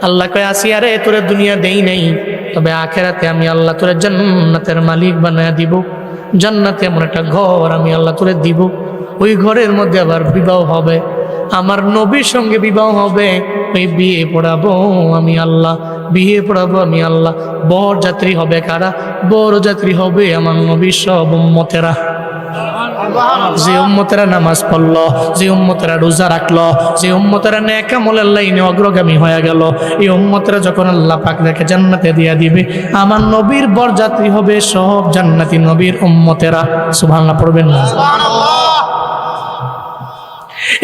আল্লাহ কয় আসিয়া রে, তোরে দুনিয়া দেই নাই, তবে আখেরাতে আমি আল্লাহ তোরে জান্নাতের মালিক বানায় দিব। জান্নাতে এমন একটা ঘর আমি আল্লাহ তোরে দিব, ওই ঘরের মধ্যে আবার বিবাহ হবে, আমার নবীর সঙ্গে বিবাহ হবে, ওই বিয়ে পড়াবো আমি আল্লাহ, বিয়ে পড়াবো আমি আল্লাহ। বর যাত্রী হবে কারা? বড় যাত্রী হবে আমার নবীর সব উম্মতেরা। যে উম্মতেরা নামাজ পড়লো, যে উম্মতেরা রোজা রাখলো, যে উম্মতেরা নেক আমলের লাইনে অগ্রগামী হয়ে গেল, এই উম্মতেরা যখন আল্লাহ পাক তাকে জান্নাতে দিয়া দিবে, আমার নবীর বরযাত্রী হবে সব জান্নাতি নবীর উম্মতেরা। সুবহানাল্লাহ পড়বেন না?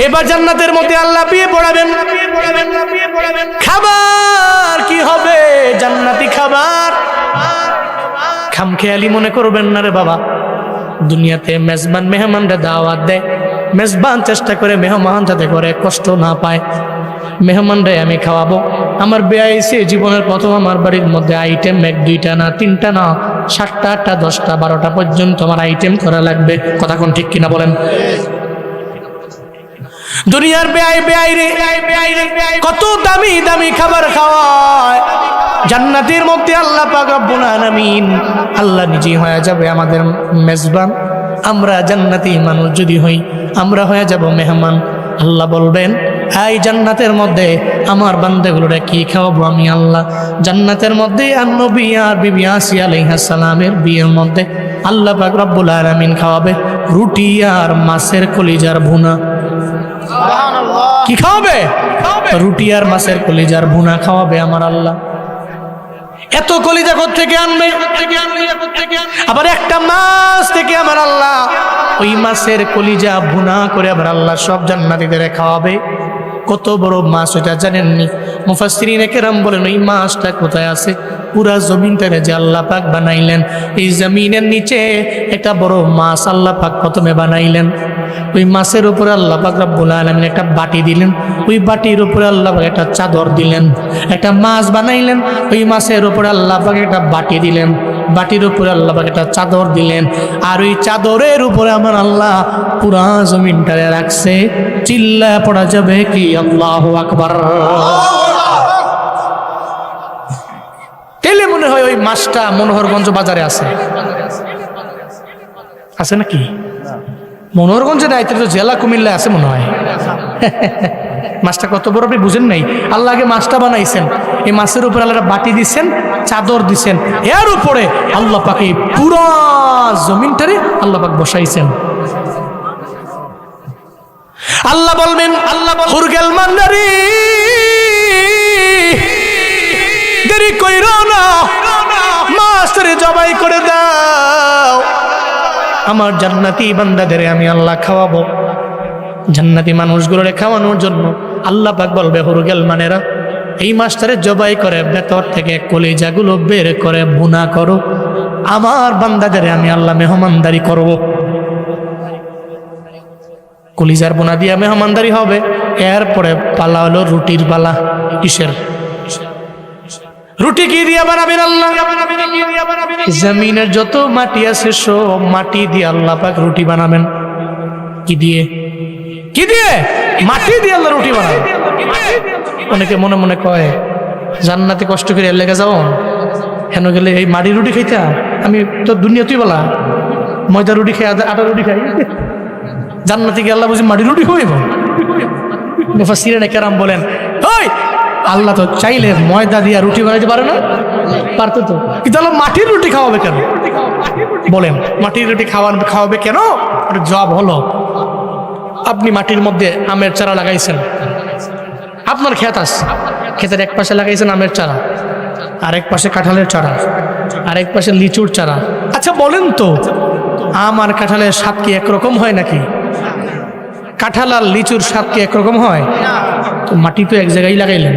এবার জান্নাতের মধ্যে আল্লাহ বিয়ে পড়াবেন। খাবার কি হবে? জান্নাতি খাবার। খামখেয়ালি মনে করবেন না রে বাবা। দুনিয়াতে মেজবান মেহমানরা দাওয়াত দেয়, মেজবান চেষ্টা করে মেহমান যাতে করে কষ্ট না পায়। মেহমানরে আমি খাওয়াবো, আমার বেয়াইছে জীবনের প্রথম আমার বাড়ির মধ্যে আইটেম 1-2টা না 3টা না 7টা 8টা 10টা 12টা পর্যন্ত আমার আইটেম করা লাগবে। কথা কোন ঠিক কিনা বলেন? দুনিয়ার বেআই রে কত দামি দামি খাবার খাওয়ায়, জান্নাতের মধ্যে আল্লাহ পাক রব্বুল আলামিন আল্লাহ নিজেই হয়ে যাবে আমাদের মেজবান। আমরা জান্নাতি মানুষ যদি হই, আমরা হয়ে যাব মেহমান। আল্লাহ বলবেন, এই জান্নাতের মধ্যে আমার বান্দাগুলোরা কি খাওয়াবো আমি আল্লাহ? জান্নাতের মধ্যে আর নবী আর বিবি আসিয়া আলাইহিস সালামের বিয়ের মধ্যে আল্লাহ পাক রব্বুল আলামিন খাওয়াবে রুটি আর মাছের কলিজার ভুনা। কি খাওয়াবে? রুটি আর মাছের কলিজার ভুনা খাওয়াবে আমার আল্লাহ। এত কলিজা কোত্থেকে আনবে? আবার একটা মাছ থেকে আমার আল্লাহ ওই মাছের কলিজা ভুনা করে আবার আল্লাহ সব জান্নাতীদের খাওয়াবে। কত বড় মাছ ওইটা জানেননি? মুফাসসিরিন কেরাম বলেন ওই মাছটা কোথায় আছে? পুরা জমিনটারে যে আল্লাহ পাক বানাইলেন, এই জমিনের নিচে একটা বড় মাছ আল্লাহ পাক প্রথমে বানাইলেন। ওই মাছের উপরে আল্লাহ পাক রব্বুল আলামিন একটা বাটি দিলেন, ওই বাটির উপরে আল্লাহ পাক একটা চাদর দিলেন। একটা মাছ বানাইলেন, ওই মাছের উপরে আল্লাহ পাক একটা বাটি দিলেন, বাটির উপরে আল্লাহ পাক একটা চাদর দিলেন। আর ওই চাদরের উপরে আমার আল্লাহ পুরা জমিনটারে রাখছে। চিল্লায় পড়া যাবে কি আল্লাহু আকবার? তেলে মনে হয় ওই মাছটা মনোহরগঞ্জ বাজারে আছে, আছে নাকি? মনোহরগঞ্জে নাই, তো জেলা কুমিল্লা আছে মনে হয়। মাছটা কত বড় আপনি বুঝেন নাই? আল্লাহ আগে মাছটা বানাইছেন, এই মাছের উপরে আল্লাহ বাটি দিচ্ছেন, চাদর দিচ্ছেন, এর উপরে আল্লাহ পাক এই পুরা জমিনটারে আল্লাহ পাক বসাইছেন। আল্লাহ বলবেন, আল্লাহ হুরগেল মান্দারি দেরি কইরো না, মাছটারে জবাই করে দাও, আমার জান্নাতি বান্দাদের আমি আল্লাহ খাওয়াবো। জান্নাতি মানুষগুলোরে খাওয়ানোর জন্য আল্লাহ পাক বলবে, হুরগেল মানেরা এই মাছটারে জবাই করে ভেতর থেকে কলিজাগুলো বের করে ভুনা করো, আমার বান্দাদের আমি আল্লাহ মেহমানদারি করব। কলিজার বোনা দিয়া মেহমানদারি হবে। এরপরে পালা হলো রুটির পালা। কিসের রুটি? কি দিয়া বানাবেন আল্লাহ? জমিনের যত মাটি আছে সব মাটি দিয়ে আল্লাহ পাক রুটি বানাবেন। কি দিয়ে? কি দিয়ে? মাটি দিয়ে আল্লাহ রুটি বানাবেন। অনেকে মনে মনে কয় জান্নাতে কষ্ট করে লেগে যাও, হেন গেলে এই মাটি রুটি খাইতা। আমি তো দুনিয়া তুই বলা ময়দা রুটি খাই, আটা রুটি খাই, জান্নাতে গিয়ে আল্লাহ বুঝি মাটি রুটি খাইব? মুফাসসিরিন কেরাম বলেন, ওই আল্লাহ তো চাইলে ময়দা দিয়া রুটি বানাইতে পারে না? পারতো তো, কিন্তু আল্লাহ মাটির রুটি খাওয়াবে কেন? বলেন, মাটির রুটি খাওয়াবে কেন? জবাব হলো, আপনি মাটির মধ্যে আমের চারা লাগাইছেন, আপনার ক্ষেত আছে, ক্ষেতের এক পাশে লাগাইছেন আমের চারা, আরেক পাশে কাঁঠালের চারা, আরেক পাশে লিচুর চারা। আচ্ছা বলেন তো, আম আর কাঁঠালের স্বাদ কি একরকম হয় নাকি? কাঁঠাল আর লিচুর স্বাদ কি একরকম হয়? তো মাটি তো এক জায়গায় লাগাইলেন,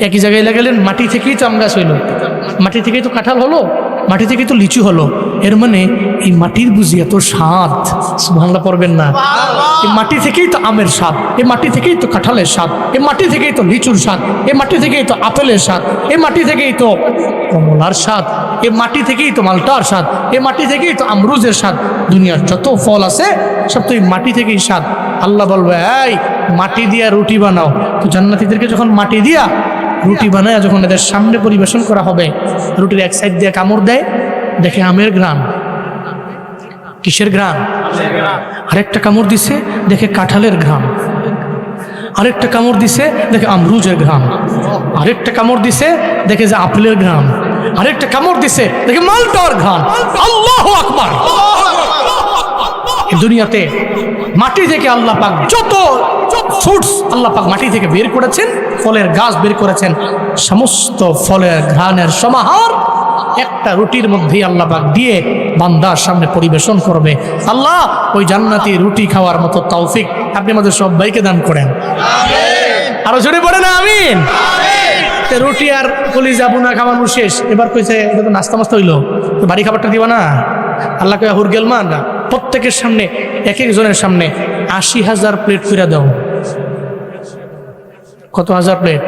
একই জায়গায় লাগাইলেন, মাটি থেকেই তো আম গাছ হইল, মাটি থেকেই তো কাঁঠাল হলো, মাটি থেকেই তো লিচু হলো। এর মানে এই মাটির বুঝি এত স্বাদ। সুবহানাল্লাহ পড়বেন না? এই মাটি থেকেই তো আমের স্বাদ, এই মাটি থেকেই তো কাঁঠালের স্বাদ, এই মাটি থেকেই তো লিচুর স্বাদ, এই মাটি থেকেই তো আপেলের স্বাদ, এই মাটি থেকেই তো কমলার স্বাদ, এই মাটি থেকেই তো মালটার স্বাদ, এই মাটি থেকেই তো আমরুজের স্বাদ। দুনিয়ার যত ফল আছে সব তো এই মাটি থেকেই স্বাদ। আল্লাহ বলবে, এই মাটি দিয়া রুটি বানাও। তো জান্নাতীদেরকে যখন মাটি দিয়া রুটি বানায় যখন এদের সামনে পরিবেশন করা হবে, রুটির এক সাইড দিয়ে কামড় দেয়, দেখে আমের গ্রাম। কিসের গ্রাম? আরেকটা কামড় দিছে, দেখে কাঁঠালের ঘ্রাণ। আরেকটা কামড় দিছে, দেখে আমরুজের ঘ্রাণ। আরেকটা কামড় দিছে, দেখে যে আপেলের ঘ্রাণ। আরেকটা কামড় দিছে, দেখে মালটার ঘ্রাণ। আল্লাহু আকবার। দুনিয়াতে মাটি থেকে আল্লাহ পাক যত ফ্রুটস আল্লাহ পাক মাটি থেকে বের করেছেন, ফলের গাছ বের করেছেন, সমস্ত ফলের ঘ্রাণের সমাহার একটা রুটির মধ্যেই আল্লাহ পাক দিয়ে বান্দার সামনে পরিবেশন করবে। আল্লাহ ওই জান্নাতি রুটি খাওয়ার মতো তৌফিক আপনি আমাদের সবাইকে দান করেন। আরো জোরে পড়ে না আমিন। রুটি আর কলিজা বুনা খাওয়ানো শেষ, এবার কইছে এটা তো নাস্তা মাস্তা হইলো, তো বাড়ি খাবারটা দিবা না? আল্লাহ কয়ে হুর গেল না, প্রত্যেকের সামনে এক একজনের সামনে ৮০,০০০ প্লেট করে দাও। কত হাজার প্লেট?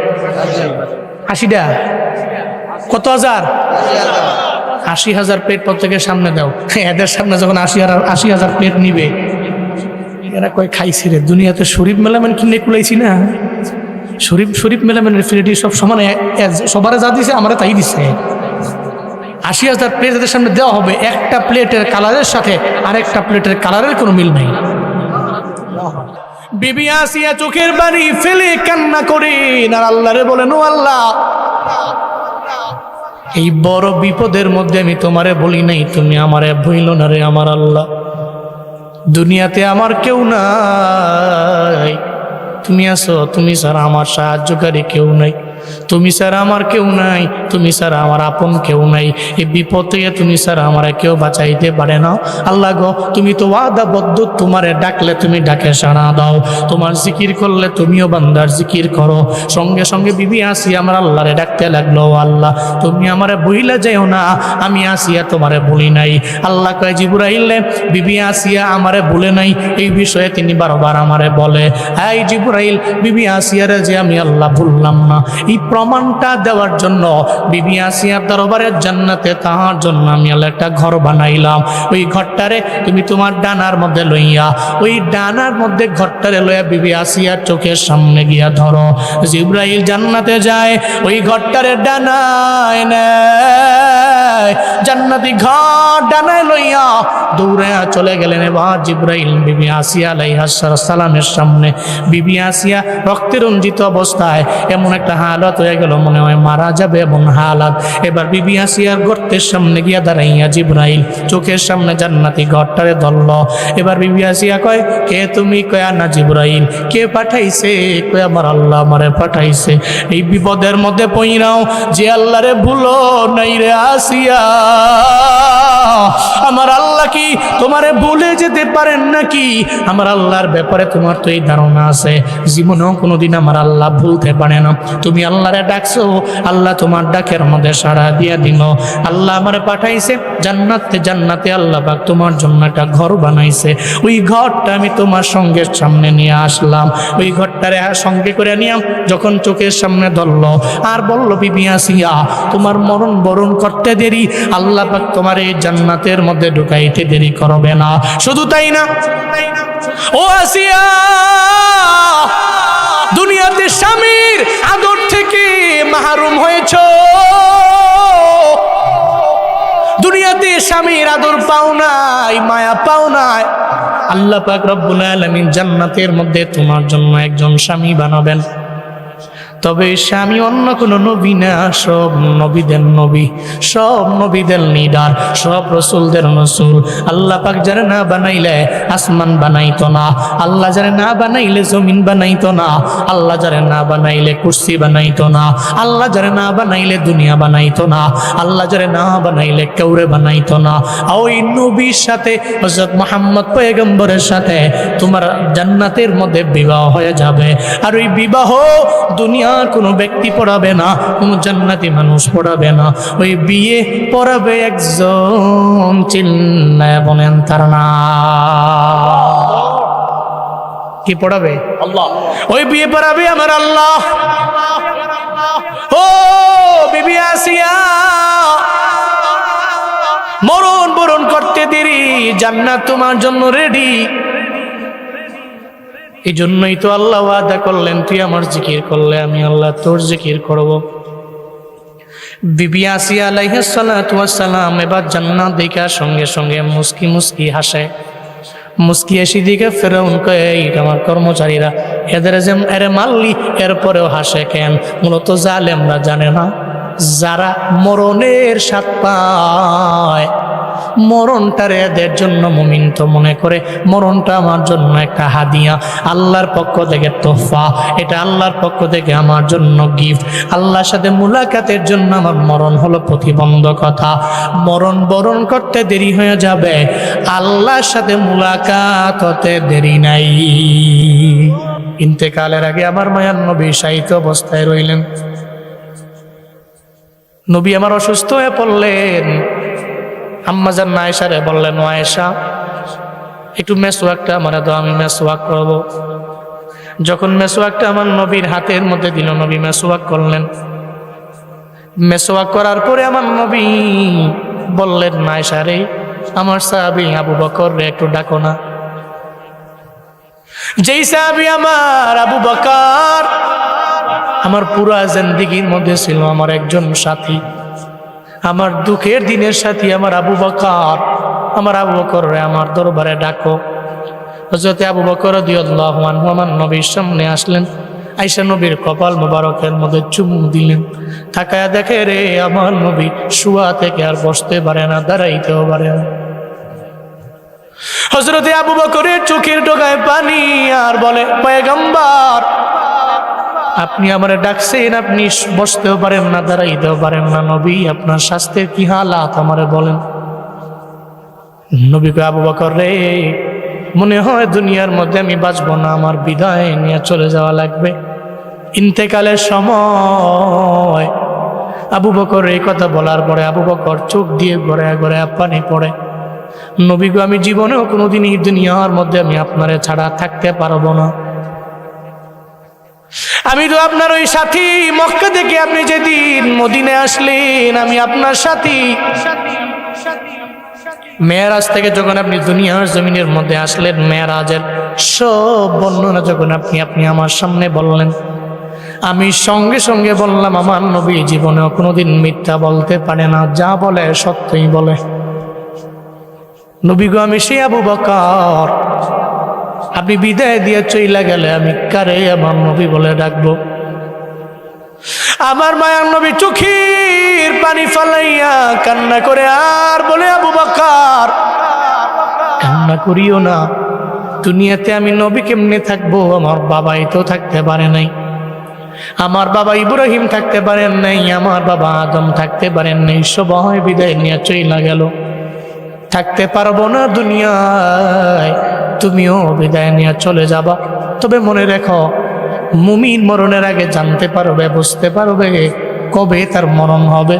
৮০টা। কত হাজার? ৮০,০০০ প্লেট প্রত্যেকের সামনে দাও। এদের সামনে যখন ৮০,০০০ প্লেট নিবে, এরা কয় খাইছি রে, দুনিয়াতে শরীফ মেলামেন কিনে কুলাইছি না। শরীফ মেলামেনের ফিরেটি সব সমানে, সবার যা দিছে আমারে তাই দিছে। ৮০,০০০ প্লেট এদের সামনে দেওয়া হবে, একটা প্লেটের কালারের সাথে আরেকটা প্লেটের কালারের কোনো মিল নেই। বিবি আসিয়া চোখের পানি ফেলে কান্না করেন আর আল্লাহরে বলেন, ও আল্লাহ, এই বড় বিপদের মধ্যে আমি তোমারে বলি নাই, তুমি আমারে ভুইল না রে আমার আল্লাহ। দুনিয়াতে আমার কেউ নাই, তুমি আছো, তুমি ছাড়া আমার সাহায্যকারী কেউ নাই, তুমি ছাড়া আমার কেউ নাই, তুমি ছাড়া আমার আপন কেউ নাই। এই বিপদ থেকে তুমি ছাড়া আমার কেউ বাঁচাইতে পারে না। আল্লাহ গো, তুমি তো ওয়াদাবদ্ধ, তোমারে ডাকলে তুমি ডাকে সাড়া দাও, তোমার জিকির করলে তুমিও বান্দার জিকির করো। সঙ্গে সঙ্গে বিবি আসিয়া আমার আল্লাহরে ডাকতে লাগলো, আল্লাহ তুমি আমারে বইলা যাও না, আমি আসিয়া তোমারে বলি নাই। আল্লাহ কয়, জিবরাইল, বিবি আসিয়া আমারে বলে নাই, এই বিষয়ে তিনি বারবার আমারে বলে, এই জিবরাইল, বিবি আসিয়ারে যে আমি আল্লাহ বললাম না, এই প্রমাণটা দেওয়ার জন্য বিবি আসিয়ার দরবারের জান্নাতে তাহার জন্য আমি আল্লাহ একটা ঘর বানাইলাম। ওই ঘরটারে তুমি তোমার ডানার মধ্যে লইয়া, ওই ডানার মধ্যে ঘরটারে লইয়া বিবি আসিয়ার চোখের সামনে গিয়া ধরো। জিবরাইল জান্নাতে যায়, ওই ঘরটারে ডানায় নেয়, জান্নাতি ঘর ডানায় লইয়া দৌড়ে চলে গেলেন। এবার জিবরাইল বিবি আসিয়া আলাইহিস সালামের সামনে, বিবি আসিয়া রক্তে রঞ্জিত অবস্থায়, এমন একটা হালত হয়ে গেল মনে হয় মারা যাবে এমন হালাত। এবার বিবি আসিয়ার গর্তের সামনে গিয়া দাঁড়াইয়া জিবরাইল চোখের সামনে জান্নাতি ঘরটারে ধরল। এবার বিবি আসিয়া কয়, কে তুমি? কয়া না জিবরাইল। কে পাঠাইছে? কয় আমার আল্লাহ আমারে পাঠাইছে। এই বিপদের মধ্যে পইরাও যে আল্লাহরে ভুলো নাই রে আসিয়া, আমার আল্লাহ কি তোমারে ভুলে যেতে পারেন নাকি? আমার আল্লাহর ব্যাপারে তোমার তো এই ধারণা আছে, জীবনেও কোনোদিন আমার আল্লাহ ভুলতে পারে না। তুমি আল্লাহরে ডাকছো, আল্লাহ তোমার ডাকের মধ্যে সাড়া দিয়া দিল। আল্লাহ আমারে পাঠাইছে জান্নাতে আল্লাহ পাক তোমার জন্য একটা ঘর বানাইছে। ওই ঘরটা আমি তোমার সঙ্গে সামনে নিয়ে আসলাম। ওই ঘরটারে সঙ্গে করে নিয়াম যখন চোখের সামনে ধরলো আর বলল, বিবি আসিয়া তোমার মরণ বরণ করতে দেরি, আল্লাহ পাক তোমার এই জান্নাতের মধ্যে ঢুকাইতে দেরি করবে না। শুধু তাই না, ও আসিয়া, দুনিয়াতে স্বামীর আদর থেকে মাহরুম হয়েছ, দুনিয়াতে স্বামীর আদর পাও নাই, মায়া পাও নাই। আল্লাহ পাক রব্বুল আলামিন জান্নাতের মধ্যে তোমার জন্য একজন স্বামী বানাবেন। তবে স্বামী অন্য কোন নবী না, সব নবীদের নবী, সব নবীদের লিডার, সব রসুলদের রসুল। আল্লাহ পাক যারা না বানাইলে আসমান বানাইতো না, আল্লাহ যারা না বানাইলে জমিন বানাইতো না, আল্লাহ যারা না বানাইলে কুরসি বানাইতো না, আল্লাহ যারা না বানাইলে দুনিয়া বানাইতো না, আল্লাহ যারা না বানাইলে কাউরে বানাইতো না। ওই নবীর সাথে হযরত মুহাম্মদ পয়গম্বরের সাথে তোমার জান্নাতের মধ্যে বিবাহ হয়ে যাবে। আর ওই বিবাহ দুনিয়া কোনো ব্যক্তি পড়াবে না, কোনো জান্নাতি মানুষ পড়াবে না। ওই বিয়ে পড়াবে একজন, চিল্লায় বলেন তার নাম। কি পড়াবে? আল্লাহ। ওই বিয়ে পড়াবে আমার আল্লাহ। ও বিবি আসিয়া, মরণ বরণ করতে দেরি, জান্নাত তোমার জন্য রেডি। এই জন্যই তো আল্লাহ ওয়াদা করলেন, তুই আমার জিকির করলে আমি আল্লাহ তোর জিকির করব। বিবি আসিয়া আলাইহিস সালাতু ওয়াস সালাম এবার জান্নাত দেখা সঙ্গে সঙ্গে মুস্কি মুস্কি হাসে। মুস্কি এসে দিকে ফেরাউন কয়, এই আমার কর্মচারীরা এদের যে এরে মারলি এরপরেও হাসে কেন? মূলত জালেমরা জানে না, যারা মরণের স্বাদ পায় মরণটারে এদের জন্য মুমিন তো মনে করে মরণটা আমার জন্য একটা হাদিয়া, আল্লাহর পক্ষ থেকে তোহফা, এটা আল্লাহর পক্ষ থেকে আমার জন্য গিফট। আল্লাহর সাথে মুলাকাতের জন্য আমার মরণ হলো প্রতিবন্ধকতা। মরণ বরণ করতে দেরি হয়ে যাবে, আল্লাহর সাথে মুলাকাত হতে দেরি নাই। ইন্তেকালের আগে আমার মায়ার নবী শায়িত অবস্থায় রইলেন। নবী আমার অসুস্থ হয়ে পড়লেন। আম্মাজান আয়েশারে বললেন, ও আয়েশা একটু মেসওয়াকটা আমার দাও, আমি মেসওয়াক করব। যখন মেসওয়াকটা আমার নবীর হাতের মধ্যে দিল, নবী মেসওয়াক করলেন। মেসওয়াক করার পরে আমার নবী বললেন, আয়েশা রে, আমার সাহাবী আবু বকর রে একটু ডাকো না। যেই সাহাবী আমার আবু বকর আমার পুরা জিন্দেগীর মধ্যে ছিল আমার একজন সাথী, আমার দুঃখের দিনের সাথী আমার আবু বকর, আমার আবু বকর রে আমার দরবারে ডাকো। হযরত আবু বকর রাদিয়াল্লাহু আনহু আমার নবীর সামনে আসলেন, আয়েশা নবীর কপাল মোবারকের মধ্যে চুমু দিলেন। তাকায়া দেখে রে আমার নবী শুয়া থেকে আর বসতে পারে না, দাঁড়াইতেও পারে না। হযরত আবু বকরের চোখের টোকায় পানি আর বলে, পয়গম্বর আপনি আমারে ডাকছেন, আপনি বসতেও পারেন না, দাঁড়াইতেও পারেন না, নবী আপনার স্বাস্থ্যের কি হালাত আমারে বলেন। নবী কয়, আবু বকর রে, মনে হয় দুনিয়ার মধ্যে আমি বাঁচবো না, আমার বিদায় নিয়ে চলে যাওয়া লাগবে। ইন্তেকালের সময় আবু বকর এই কথা বলার পরে আবু বকর চোখ দিয়ে গড়ায় গড়ায় পানি পড়ে। নবী গো, আমি জীবনেও কোনোদিন এই দুনিয়ার মধ্যে আমি আপনারে ছাড়া থাকতে পারবো না। আমি তো আপনার ওই সাথী, মক্কা থেকে আপনি যেদিন মদিনায় আসলেন আমি আপনার সাথী। মেরাজ থেকে যখন আপনি দুনিয়ার জমিনের মধ্যে আসলেন, মেরাজের সব বর্ণনা যখন আপনি আমার সামনে বললেন, আমি সঙ্গে সঙ্গে বললাম, আমার নবী জীবনেও কোনোদিন মিথ্যা বলতে পারে না, যা বলে সত্যই বলে। নবী গো, আমি সেই আবু বকর, আপনি বিদায় দিয়ে চইলা গেলে আমি কারে আমার নবী বলে ডাকবো? আমার মায়ার নবী চোখের পানি ফালাইয়া কান্না করে আর বলে, আবু বকর কান্না করিও না, দুনিয়াতে আমি নবী কেমনে থাকবো? আমার বাবাই তো থাকতে পারে নাই, আমার বাবা ইব্রাহিম থাকতে পারেন নাই, আমার বাবা আদম থাকতে পারেন নাই, সবাই বিদায় নিয়ে চইলা গেল, থাকতে পারবো না দুনিয়ায়, তুমিও বিদায় নিয়ে চলে যাবা। তবে মনে রেখো, মুমিন মরণের আগে জানতে পারবে, বুঝতে পারবে কবে তার মরণ হবে।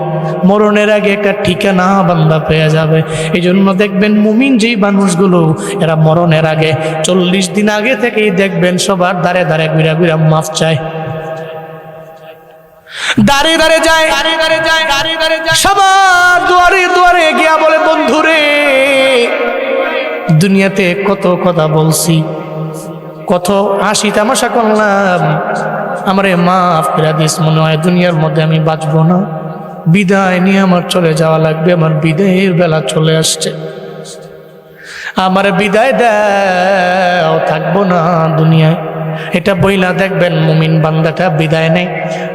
মরণের আগে একটা ঠিকানা বান্দা পেয়ে যাবে। এই জন্য দেখবেন মুমিন যেই মানুষগুলো এরা মরণের আগে 40 দিন আগে থেকেই দেখবেন সবার দ্বারে দ্বারে ঘুরা ঘুরা মাফ চায়, দাঁড়ে দাঁড়ে যায়, সবার দুয়ারে দুয়ারে গিয়া বলে, বন্ধুরে দুনিয়াতে কত কথা বলছি, কত হাসি তামাশা করলাম, আমারে মাফ করে দিস, মনে হয় দুনিয়ার মধ্যে আমি বাঁচবো না, বিদায় নিয়ে আমার চলে যাওয়া লাগবে, আমার বিদায়ের বেলা চলে আসছে, আমার বিদায় দাও, থাকবো না দুনিয়ায়। এটা বইলা দেখবেন মুমিন বান্দাটা বিদায় নেয়।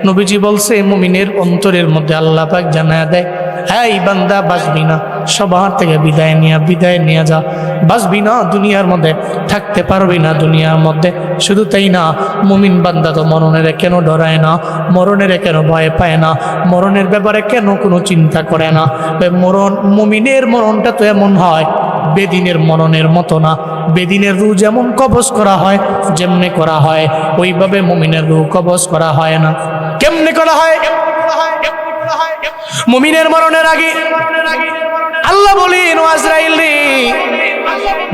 নবীজি বলছে, মুমিনের অন্তরের মধ্যে আল্লাহ পাক জানায়া দেয়, এই বান্দা বাঁচবি না, সবার থেকে বিদায় নিয়ে যা, বাঁচবি না দুনিয়ার মধ্যে, থাকতে পারবি না দুনিয়ার মধ্যে। শুধু তাই না, মুমিন বান্দা তো মরণের কেন ডরায় না, মরণের কেন ভয় পায় না, মরণের ব্যাপারে কেন কোনো চিন্তা করে না। মুমিনের মরণটা তো এমন হয়, বেদিনের মরণের মতো না। বেদিনের রূহ যেমন কবজ করা হয়, যেমনে করা হয়, ওইভাবে মুমিনের রূহ কবজ করা হয় না। কেমনে করা হয়? মুমিনের মরণের আগে আল্লাহ বলেন, ও আজরাইল রে,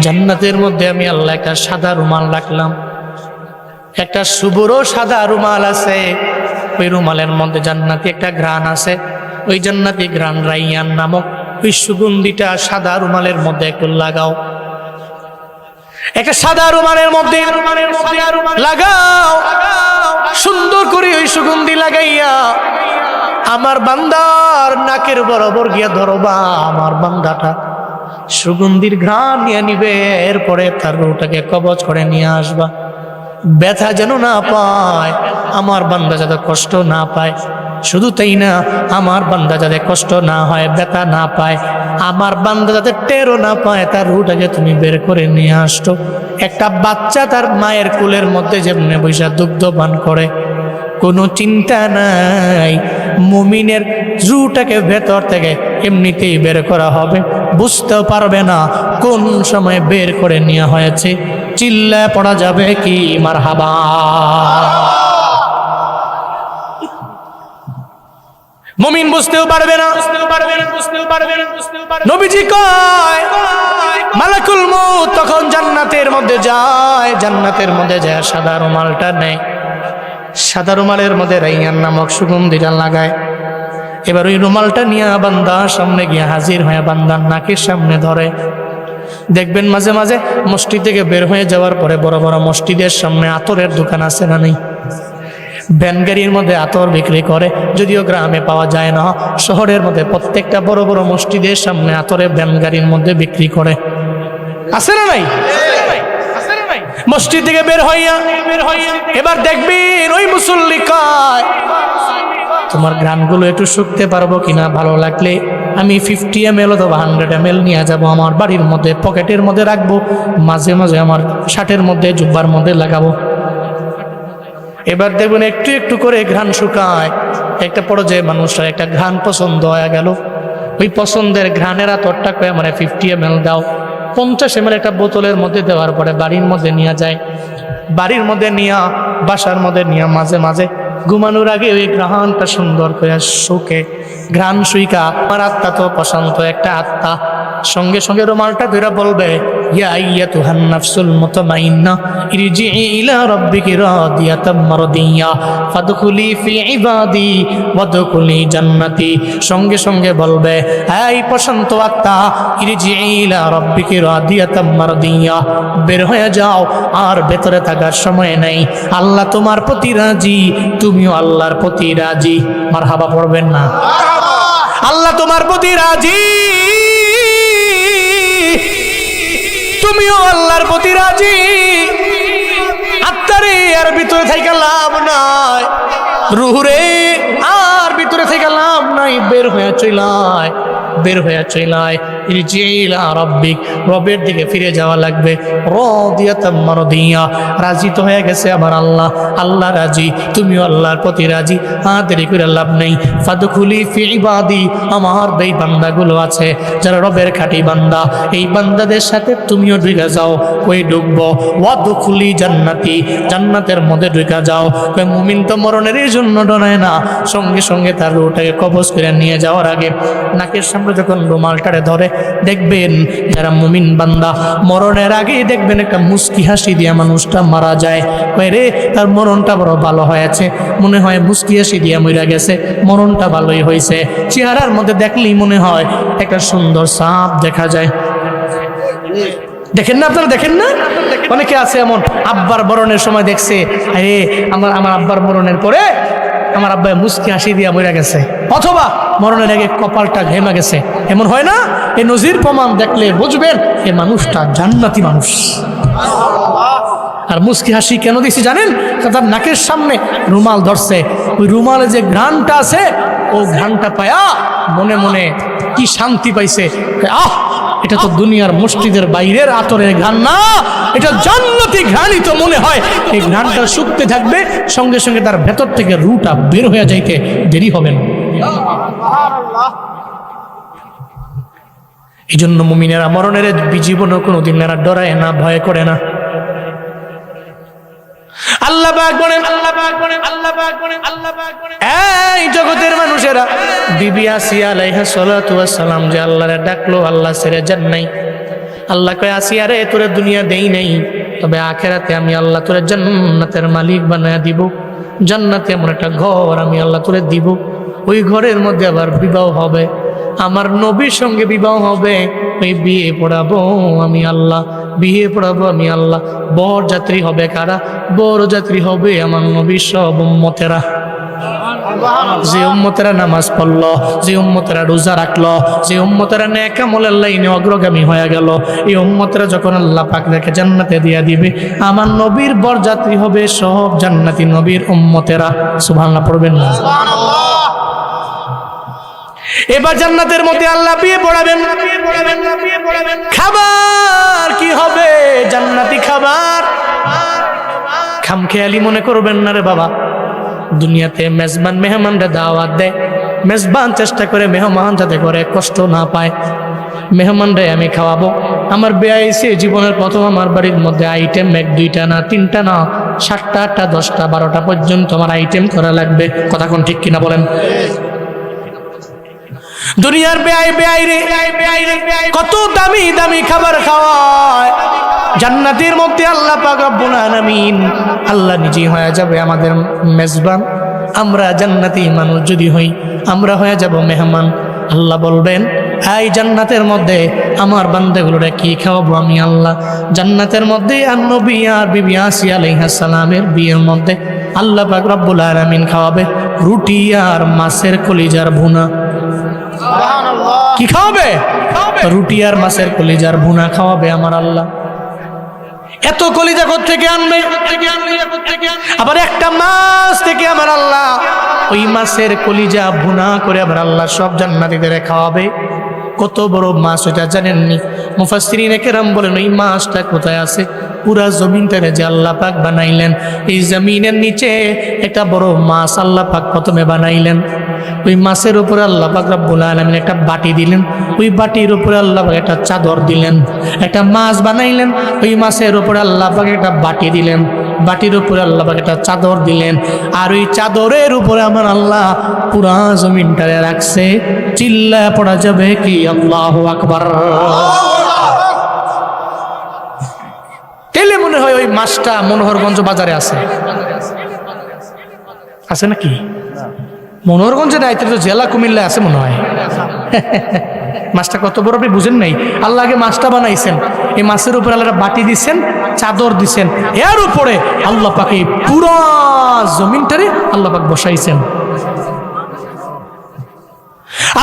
জান্নাতের মধ্যে আমি আল্লাহ একটা সাদা রুমাল রাখলাম, একটা সুবড় সাদা রুমাল আছে, ওই রুমালের মধ্যে জান্নাতি একটা ঘ্রাণ আছে, ওই জান্নাতি ঘ্রাণ রাইয়ান নামক ওই সুগন্ধিটা সাদা রুমালের মধ্যে একটু লাগাও। একটা সাদা রুমালের মধ্যে লাগাও, সুন্দর করে ওই সুগন্ধি লাগাইয়া আমার বান্দার নাকের বরাবর গিয়া ধরবা। আমার বান্দাটা সুগন্ধির ঘ্রাণ নিয়ে নিবে, এরপরে তার রূহটাকে কবজ করে নিয়ে আসবা। ব্যথা যেন না পায়, আমার বান্দা যাতে কষ্ট না পায়। শুধু তাই না, আমার বান্দা যাতে কষ্ট না হয়, ব্যথা না পায়, আমার বান্দা যাতে টেরও না পায়, তার রূহটাকে তুমি বের করে নিয়ে আসতো। একটা বাচ্চা তার মায়ের কোলের মধ্যে যেমনি বৈশা দুগ্ধ পান করে, কোনো চিন্তা নাই, মুমিনের রূহটাকে ভেতর থেকে এমনিতেই বের করা হবে, বুঝতেও পারবে না কোন সময় বের করে নেওয়া হয়েছে। চিল্লায় পড়া যাবে কি মারহাবা। মুমিন বুঝতেও পারবে না। নবীজি কয় মালাকুল মউত তখন জান্নাতের মধ্যে যায়, জান্নাতের মধ্যে যায় সাদা রুমালটা নেয়, সাদা রুমালের মধ্যে রাইয়ান নামক সুগন্ধিটা লাগায়। এবার ওই রুমালটা নিয়ে বান্দার সামনে গিয়ে হাজির হয়ে বান্দার নাকের সামনে ধরে। দেখবেন মাঝে মাঝে মসজিদ থেকে বের হয়ে যাওয়ার পরে বড় বড় মসজিদের সামনে আতরের দোকান আছে না নেই? ভ্যান গাড়ির মধ্যে আতর বিক্রি করে, যদিও গ্রামে পাওয়া যায় না, শহরের মধ্যে প্রত্যেকটা বড় বড় মসজিদের সামনে আতরের ভ্যান গাড়ির মধ্যে বিক্রি করে, আছে না নাই? মসজিদ থেকে বের হইয়া এবার দেখবেন ওই মুসল্লি কয় তোমার গ্রামগুলো একটু শুকতে পারবো কিনা, ভালো লাগলে আমি 50 ml অথবা 100 ml নিয়ে যাব, আমার বাড়ির মধ্যে পকেটের মধ্যে রাখবো, মাঝে মাঝে আমার শার্টের মধ্যে জুব্বার মধ্যে লাগাবো। এবার দেখবেন একটু একটু করে ঘ্রাণ শুকায়, একটা পর্যায়ে মানুষরা একটা ঘ্রাণ পছন্দ হয়ে গেল, ওই পছন্দের ঘ্রাণের আতরটা কয়ে মানে 50 ml দাও, 50 ml একটা বোতলের মধ্যে দেওয়ার পরে বাড়ির মধ্যে নিয়ে যায়, বাড়ির মধ্যে নিয়া বাসার মধ্যে নিয়ে মাঝে মাঝে ঘুমানোর আগে ওই ঘ্রাণটা সুন্দর করে শুকে, ঘ্রাণ শুইকা আমার আত্মা তো প্রশান্ত একটা আত্মা, সঙ্গে সঙ্গে রুমালটা ধরে বলবে ইয়া আইয়াতুহান নাফসুল মুতমাইন্না ইরজিই ইলা রাব্বিকি রাদিয়াতাম মারদিয়া ফাদখুলি ফি ইবাদি ওয়াদখুলি জান্নাতি। সঙ্গে সঙ্গে বলবে এই প্রশান্ত আত্মা, ইরজিই ইলা রাব্বিকি রাদিয়াতাম মারদিয়া, বের হয়ে যাও, আর ভেতরে থাকার সময় নেই, আল্লাহ তোমার প্রতি রাজি, তুমিও আল্লাহর প্রতি রাজি। মারহাবা পড়বেন না? আল্লাহ তোমার প্রতি রাজি, তুমিও আল্লাহর প্রতি রাজি। আত্মারে আর ভিতরে থেকে লাভ নাই, রুহুরে আর ভিতরে থেকে লাভ নাই, বের হয়ে চলায়, বের হয়ে চলায় ইরজিইলা রাব্বিক, রবের দিকে ফিরে যাওয়া লাগবে। রাদিয়াতাম মারদিয়া, রাজি তো হয়ে গেছে আমার আল্লাহ, আল্লাহ রাজি, তুমিও আল্লাহর প্রতি রাজি, আর দেরি করে লাভ নেই। ফাদখুলি ফি ইবাদি, আমার এই বান্দাগুলো আছে যারা রবের খাঁটি বান্দা, এই বান্দাদের সাথে তুমিও ঢুকে যাও, ওই ঢুকবো। ওয়াদখুলি জান্নাতি, জান্নাতের মধ্যে ঢুকে যাও। কই মুমিন তো মরণের জন্য ডরায় না, সঙ্গে সঙ্গে তার রূহটাকে কবজ করে নিয়ে যাওয়ার আগে নাকের সামনে যখন রুমালটারে ধরে, দেখবেন যারা মুমিন বান্দা মরণের আগে দেখবেন একটা মুস্কি হাসি দিয়া মানুষটা মারা যায়। কয় রে তার মরণটা বড় ভালো হয়েছে, মনে হয় মুস্কি হাসি দিয়া মরে গেছে, মরণটা ভালোই হয়েছে। চেহারার মধ্যে দেখলেই মনে হয় একটা সুন্দর সাপ দেখা যায়। দেখেন না আপনারা? দেখেন না? অনেকে আছে এমন, আব্বার মরণের সময় দেখছে আরে আমার আব্বার মরণের পরে আমার আব্বা মুস্কি হাসি দিয়া মরে গেছে, অথবা মরণের আগে কপালটা ঘেমে গেছে, এমন হয় না? এই নজির প্রমাণ দেখলে বুঝবেন এই মানুষটা জান্নাতি মানুষ। আর মুস্কি হাসি কেন দিছি জানেন? তার নাকের সামনে রুমাল ধরছে, ওই রুমালে যে ঘ্রাণটা আছে, ও ঘ্রাণটা পায়া মনে মনে কি শান্তি পাইছে। আহ, এটা তো দুনিয়ার মসজিদের বাইরের আতরের ঘ্রাণ না, এটা জান্নাতি ঘ্রাণই তো মনে হয়। এই ঘ্রাণটা শুকতে থাকবে, সঙ্গে সঙ্গে তার ভেতর থেকে রুটা বের হয়ে যাইতে দেরি হবে না। এই জন্য মুমিনেরা মরণের জীবনে কোনোদিন এরা ডরায় না, ভয় করে না। আল্লাহ পাক বলেন, আল্লাহ পাক বলেন, আল্লাহ পাক বলেন, আল্লাহ পাক বলেন, এই জগতের মানুষেরা বিবি আসিয়া আলাইহা সালাতু ওয়াস সালাম যে আল্লাহরে ডাকলো, আল্লাহ ছেড়ে যান নাই। আল্লাহ কয় আসিয়া রে, তোরে দুনিয়া দেই নাই, তবে আখেরাতে আমি আল্লাহ তোরে জান্নাতের মালিক বানায় দিব। জান্নাতে এমন একটা ঘর আমি আল্লাহ তোরে দিব, ওই ঘরের মধ্যে আবার বিবাহ হবে, আমার নবীর সঙ্গে বিবাহ হবে, ওই বিয়ে পড়াবো আমি আল্লাহ। বিয়ে পড়াবো আমি আল্লাহ। বর যাত্রী হবে কারা? বর যাত্রী হবে আমার নবীর সব উম্মতেরা। যে উম্মতেরা নামাজ পড়লো, যে উম্মতেরা রোজা রাখলো, যে উম্মতেরা নেক আমলের লাইনে অগ্রগামী হয়ে গেল, এই উম্মতেরা যখন আল্লাহ পাক তাকে জান্নাতে দিয়া দিবে, আমার নবীর বরযাত্রী হবে সব জান্নাতি নবীর উম্মতেরা। সুবহানাল্লাহ পড়বেন না? এবার জান্নাতের মধ্যে আল্লাহ বিয়ে পড়াবেন। খাবার কি হবে? জান্নাতি খাবার। খামখেয়ালি মনে করবেন না রে বাবা। দুনিয়াতে মেজবান মেহমানরা দাওয়াত দেয়, মেজবান চেষ্টা করে মেহমান যাতে করে কষ্ট না পায়। মেহমানরে আমি খাওয়াবো। আমার বেয়াইছে জীবনের প্রথম আমার বাড়ির মধ্যে আইটেম 1-2টা না 3টা না 7টা 8টা 10টা 12টা পর্যন্ত আমার আইটেম করা লাগবে। কথা কোন ঠিক কিনা বলেন? দুনিয়ার বেয়াই রে কত দামি দামি খাবার খাওয়ায়। জান্নাতের মধ্যে আল্লাহ পাক রব্বুল আলামিন আল্লাহ নিজেই হয়ে যাবে আমাদের মেজবান। আমরা জান্নাতি মানুষ যদি হই, আমরা হয়ে যাব মেহমান। আল্লাহ বলবেন, এই জান্নাতের মধ্যে আমার বান্দাগুলোরা কি খাওয়াবো আমি আল্লাহ? জান্নাতের মধ্যে আর নবী আর বিবি আসিয়া আলাইহিস সালামের বিয়ের মধ্যে আল্লাহ পাক রব্বুল আলামিন খাওয়াবে রুটি আর মাছের কলিজার ভুনা। কি খাওয়াবে? রুটি আর মাছের কলিজার ভুনা খাওয়াবে আমার আল্লাহ। এত কলিজা কোত্থেকে আনবে? আবার একটা মাছ থেকে আমার আল্লাহ ওই মাছের কলিজা ভুনা করে আমার আল্লাহ সব জান্নাতীদের খাওয়াবে। কত বড় মাছ ওইটা জানেননি? মুফাসসিরিনে কেরাম বলেন ওই মাছটা কোথায় আছে? পুরা জমিনটারে যে আল্লাহ পাক বানাইলেন, এই জমিনের নিচে একটা বড় মাছ আল্লাহ পাক প্রথমে বানাইলেন। ওই মাছের উপরে আল্লাহ পাক রব্বুল আলামিন একটা বাটি দিলেন, ওই বাটির উপরে আল্লাহ পাক একটা চাদর দিলেন। একটা মাছ বানাইলেন, ওই মাছের উপরে আল্লাহ পাক একটা বাটি দিলেন, বাটির উপরে আল্লাহ পাক একটা চাদর দিলেন। আর ওই চাদরের উপরে আমার আল্লাহ পুরা জমিনটারে রাখছে। চিল্লায় পড়া যাবে কি আল্লাহু আকবার? তেলে মনে হয় ওই মাছটা মনোহরগঞ্জ বাজারে আছে, আছে নাকি? মনোহরগঞ্জে নাই তো জেলা কুমিল্লা আছে মনে হয়। মাছটা কত বড় আপনি বুঝেন নাই? আল্লাহ আগে মাছটা বানাইছেন, এই মাছের উপরে আল্লাহ বাটি দিচ্ছেন, চাদর দিচ্ছেন, এর উপরে আল্লাহ পাক এই পুরা জমিনটারে আল্লাহ পাক বসাইছেন।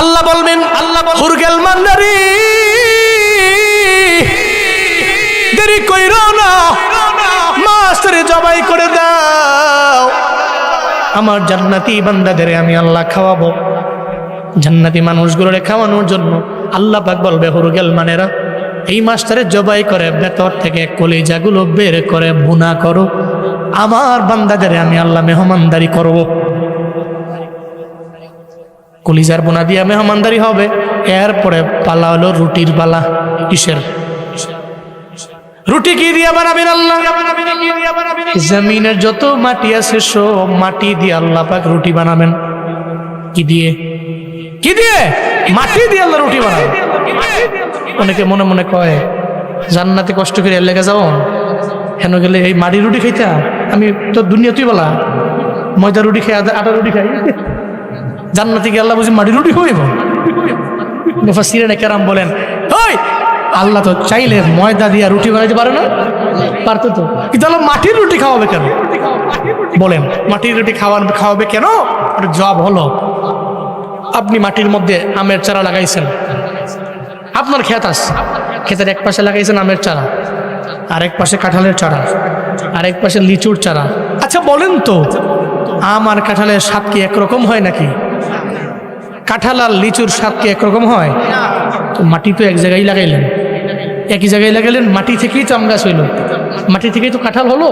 আল্লাহ বলবেন, আল্লাহ হুরগেল মান্দারি দেরি কইরো না, মাছটারে জবাই করে দাও। আমার জান্নাতি বান্দাদের আমি আল্লাহ খাওয়াবো। জান্নাতি মানুষগুলোরে খাওয়ানোর জন্য আল্লাহ পাক বলবে হুরগেল মানেরা এই মাছটারে জবাই করে ভেতর থেকে কলিজাগুলো বের করে ভুনা করো। আমার বান্দাদের আমি আল্লাহ মেহমানদারি করব। কলিজার বোনা দিয়া মেহমানদারি হবে। এরপরে পালা হলো রুটির পালা। কিসের রুটি? কি দিয়া বানাবেন আল্লাহ? জমিনের যত মাটি আছে সব মাটি দিয়ে আল্লাহ পাক রুটি বানাবেন। কি দিয়ে? কি দিয়ে? মাটি দিয়ে আল্লাহ রুটি বানাবেন। অনেকে মনে মনে কয় জান্নাতে কষ্ট করে লেগে যাও, হেন গেলে এই মাটি রুটি খাইতা। আমি তো দুনিয়া তুই বলা ময়দা রুটি খাই, আটা রুটি খাই, জান্নাতে গিয়ে আল্লাহ বুঝি মাটি রুটি খাইব? মুফাসসিরিনে কেরাম বলেন, ওই আল্লাহ তো চাইলে ময়দা দিয়া রুটি বানাইতে পারে না? পারতো তো, কিন্তু আল্লাহ মাটির রুটি খাওয়াবে কেন? বলেন মাটির রুটি খাওয়াবে কেন? জবাব হলো, আপনি মাটির মধ্যে আমের চারা লাগাইছেন, আপনার ক্ষেত আছে, ক্ষেতের এক পাশে লাগাইছেন আমের চারা, আরেক পাশে কাঁঠালের চারা, আরেক পাশে লিচুর চারা। আচ্ছা বলেন তো আম আর কাঁঠালের স্বাদ কি একরকম হয় নাকি? কাঁঠাল আর লিচুর স্বাদ কি একরকম হয়? তো মাটি তো এক জায়গায় লাগাইলেন, একই জায়গায় লাগাইলেন, মাটি থেকেই তো আম গাছ হইল, মাটি থেকেই তো কাঁঠাল হলো,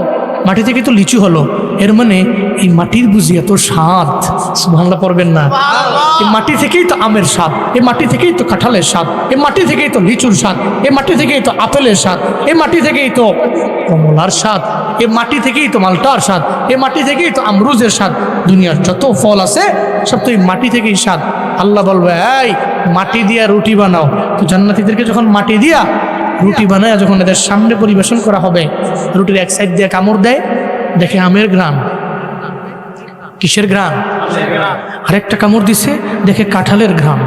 মাটি থেকেই তো লিচু হলো। এর মানে এই মাটির বুঝি এত স্বাদ। সুবহানাল্লাহ পড়বেন না? এই মাটি থেকেই তো আমের স্বাদ, এই মাটি থেকেই তো কাঁঠালের স্বাদ, এই মাটি থেকেই তো লিচুর স্বাদ, এই মাটি থেকেই তো আপেলের স্বাদ, এই মাটি থেকেই তো কমলার স্বাদ, এই মাটি থেকেই তো মালটার স্বাদ, এই মাটি থেকেই তো আমরুজের স্বাদ। দুনিয়ার যত ফল আছে সব তো এই মাটি থেকেই স্বাদ। আল্লাহ বলবে, এই মাটি দিয়া রুটি বানাও। তো জান্নাতীদেরকে যখন মাটি দিয়া রুটি বানায় যখন এদের সামনে পরিবেশন করা হবে, রুটির এক সাইড দিয়ে কামড় দেয়, দেখে আমের গ্রাম। কিসের গ্রাম? আরেকটা কামড় দিছে, দেখে কাঁঠালের গ্রাম।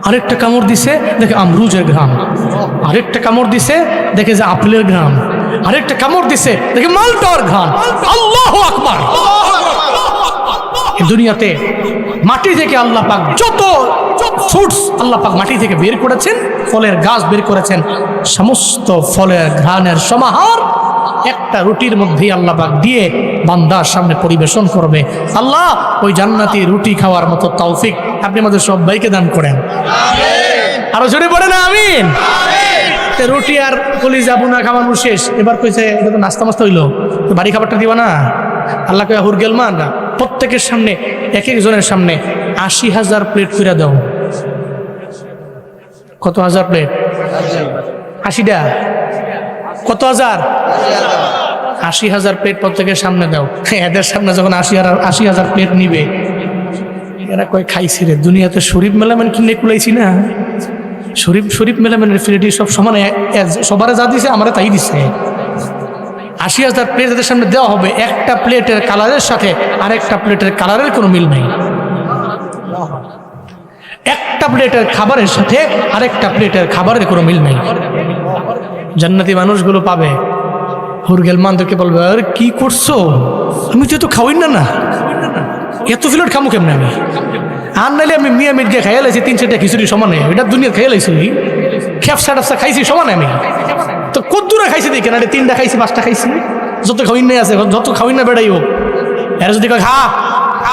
আরেকটা কামড় দিছে, দেখে আমরুজের ঘ্রাণ। আরেকটা কামড় দিছে, দেখে যে আপেলের ঘ্রাণ। আরেকটা কামড় দিছে, দেখে মালটার ঘ্রাণ। আল্লাহু আকবার। দুনিয়াতে মাটি থেকে আল্লাহ পাক যত ফ্রুটস আল্লাহ পাক মাটি থেকে বের করেছেন, ফলের গাছ বের করেছেন, সমস্ত ফলের ঘ্রাণের সমাহার একটা রুটির মধ্যেই আল্লাহ পাক দিয়ে বান্দার সামনে পরিবেশন করবে। আল্লাহ ওই জান্নাতি রুটি খাওয়ার মতো তৌফিক আপনি আমাদের সবাইকে দান করেন। আরো জোরে পড়ে না আমিন। রুটি আর কলিজা বুনা খাওয়ানো শেষ, এবার কইছে এটা তো নাস্তা মাস্তা হইলো, তো বাড়ি খাবারটা দিবা না? আল্লাহ কয়া হুরগেল মান না, প্রত্যেকের সামনে এক একজনের সামনে ৮০,০০০ প্লেট করে দাও। কত হাজার প্লেট? ৮০টা। কত হাজার? ৮০,০০০ প্লেট প্রত্যেকের সামনে দাও। এদের সামনে যখন ৮০,০০০ প্লেট নিবে, এরা কয় খাইছি রে, দুনিয়াতে শরীফ মেলামেন কিনে কুলাইছি না। শরীফ মেলামেনের ফিরিটি সব সমানে, সবারে যা দিছে আমারে তাই দিছে। ৮০,০০০ প্লেট এদের সামনে দেওয়া হবে, একটা প্লেটের কালারের সাথে আরেকটা প্লেটের কালারের কোনো মিল নেই। একটা প্লেটের খাবারের সাথে আরেকটা প্লেটের খাবারের কোনো মিল নেই। জান্নাতি মানুষগুলো পাবে, হুরগেল মানদেরকে বলবে, আরে কি করছো, আমি তো এত খাওয়াই না, এত প্লেট খামো কেমনে আমি? আর নাইলে আমি মিয়া মিট গিয়ে খাইয়া লাইছি ৩-৪টা খিচুড়ি সমানে, এটা দুনিয়া খাইয়া লাইছি, খেপসা টেপসা খাইছি সমানে আমি। তো কদ্দুরা খাইছি দেখে না, ৩টা খাইছি 5টা খাইছি, যত খাওয়াই নাই আছে, যত খাওয়াই না বেড়াই হোক। এরা যদি খা